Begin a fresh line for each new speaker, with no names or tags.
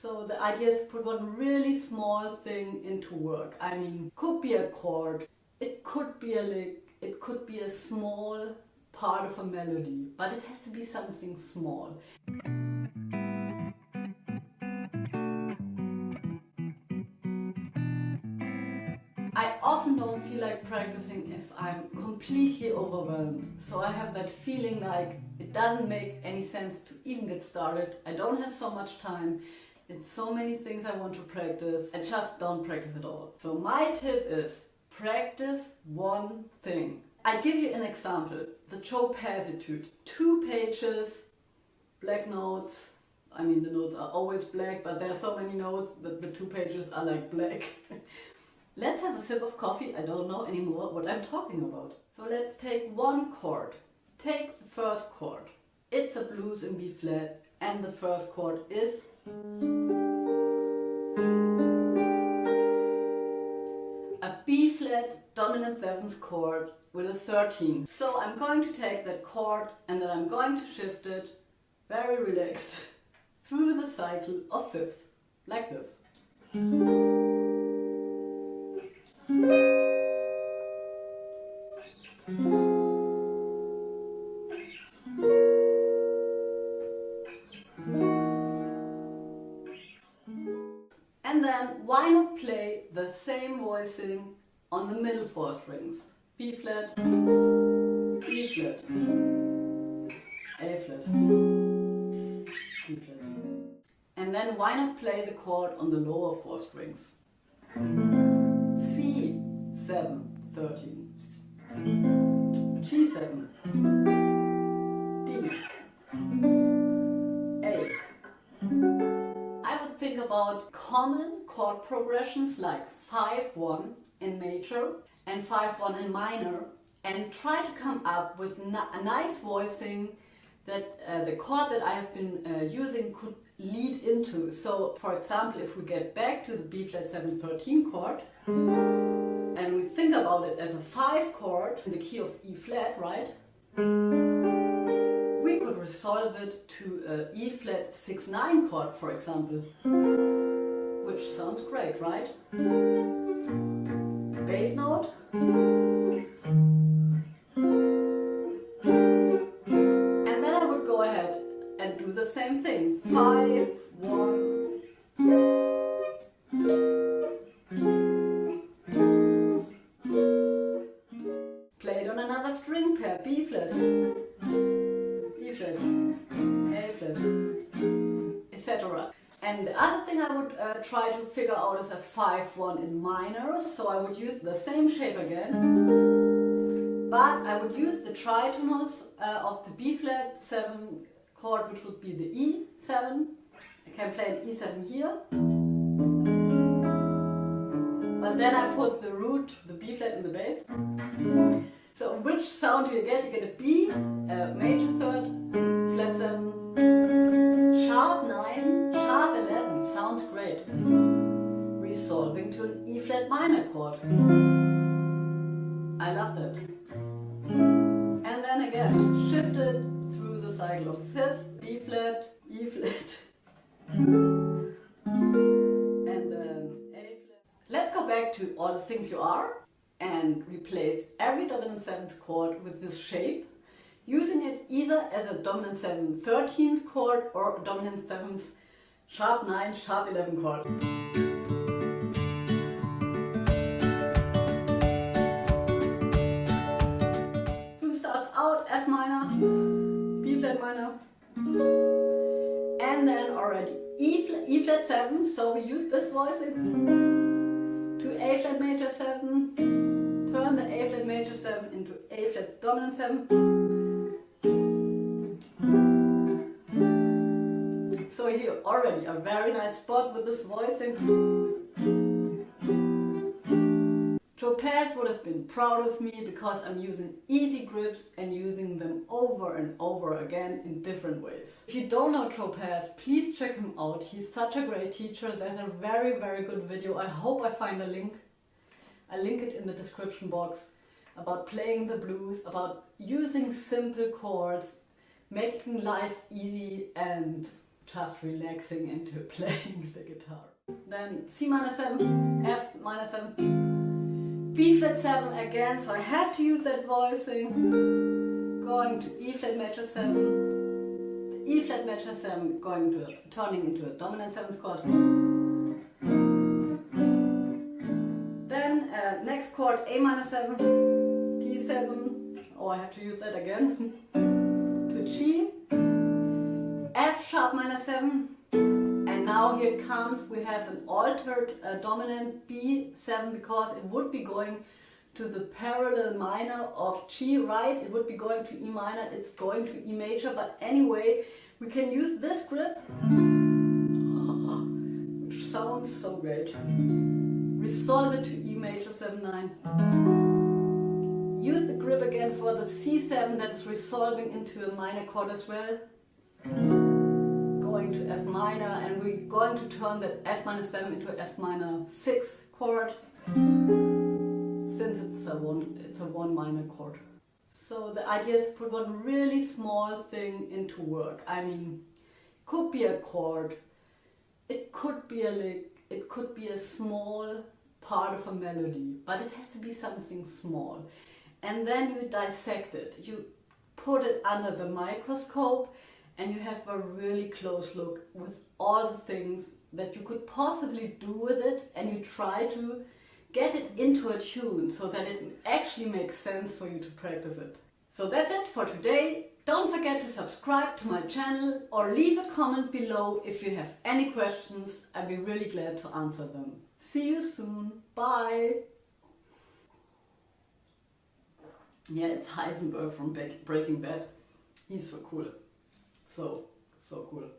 So the idea is to put one really small thing into work. I mean, could be a chord, it could be a lick, it could be a small part of a melody, but it has to be something small. I often don't feel like practicing if I'm completely overwhelmed. So I have that feeling like it doesn't make any sense to even get started. I don't have so much time. It's so many things I want to practice. I just don't practice at all. So my tip is practice one thing. I give you an example. The Chopin's Etude. 2 pages, black notes. I mean, the notes are always black, but there are so many notes that the 2 pages are like black. Let's have a sip of coffee. I don't know anymore what I'm talking about. So let's take one chord. Take the first chord. It's a blues in B flat, and the first chord is a B flat dominant 7th chord with a 13. So I'm going to take that chord and then I'm going to shift it very relaxed through the cycle of fifths, like this. And then why not play the same voicing on the middle 4 strings? B flat, E flat, A flat, B flat. And then why not play the chord on the lower 4 strings? C, 7, 13, G7, D, A. I would think about common chord progressions like 5-1 in major and 5-1 in minor, and try to come up with a nice voicing that the chord that I have been using could lead into. So for example, if we get back to the B flat 7 13 chord and we think about it as a 5 chord in the key of E flat, right? We could resolve it to a E flat 6 9 chord, for example, which sounds great, right? Bass note. And then I would go ahead and do the same thing. 5, 1. Play it on another string pair. B flat, E flat, A flat, etc. And the other thing I would try to figure out is a 5-1 in minor. So I would use the same shape again, but I would use the tritonus of the B flat 7 chord, which would be the E7. I can play an E7 here, but then I put the root, the B flat in the bass. So which sound do you get? You get a B, a major 3rd, flat 7, sharp 9, sharp 11. Sounds great. Resolving to an E flat minor chord. I love that. And then again, shift it through the cycle of fifths, B flat, E flat, and then A flat. Let's go back to all the things you are and replace every dominant 7th chord with this shape, using it either as a dominant 7 13th chord or a dominant 7th sharp 9, sharp 11 chord. So starts out F minor, B flat minor, and then already E flat 7, so we use this voicing to A flat major 7, turn the A flat major 7 into A flat dominant 7. So here already a very nice spot with this voicing. Chopin's would have been proud of me because I'm using easy grips and using them over and over again in different ways. If you don't know Chopin's, please check him out. He's such a great teacher. There's a very, very good video. I hope I find a link. I'll link it in the description box, about playing the blues, about using simple chords, making life easy and just relaxing into playing the guitar. Then C minor 7, F minor 7, B flat 7 again, so I have to use that voicing. Going to E flat major 7, the E flat major 7 turning into a dominant 7th chord. Then next chord A minor 7, D7, oh I have to use that again, to G, F sharp minor 7, and now here it comes, we have an altered dominant B7 because it would be going to the parallel minor of G, right? It would be going to E minor, it's going to E major, but anyway, we can use this grip, which sounds so great. Resolve it to E major 7-9. Use the grip again for the C7 that is resolving into a minor chord as well. Going to F minor, and we're going to turn that F minor 7 into a F minor 6 chord. Since it's a one minor chord. So the idea is to put one really small thing into work. I mean, it could be a chord, it could be a lick, it could be a small part of a melody, but it has to be something small. And then you dissect it, you put it under the microscope, and you have a really close look with all the things that you could possibly do with it, and you try to get it into a tune so that it actually makes sense for you to practice it. So that's it for today. Don't forget to subscribe to my channel or leave a comment below if you have any questions. I'd be really glad to answer them. See you soon. Bye. Yeah, it's Heisenberg from Breaking Bad. He's so cool. So cool.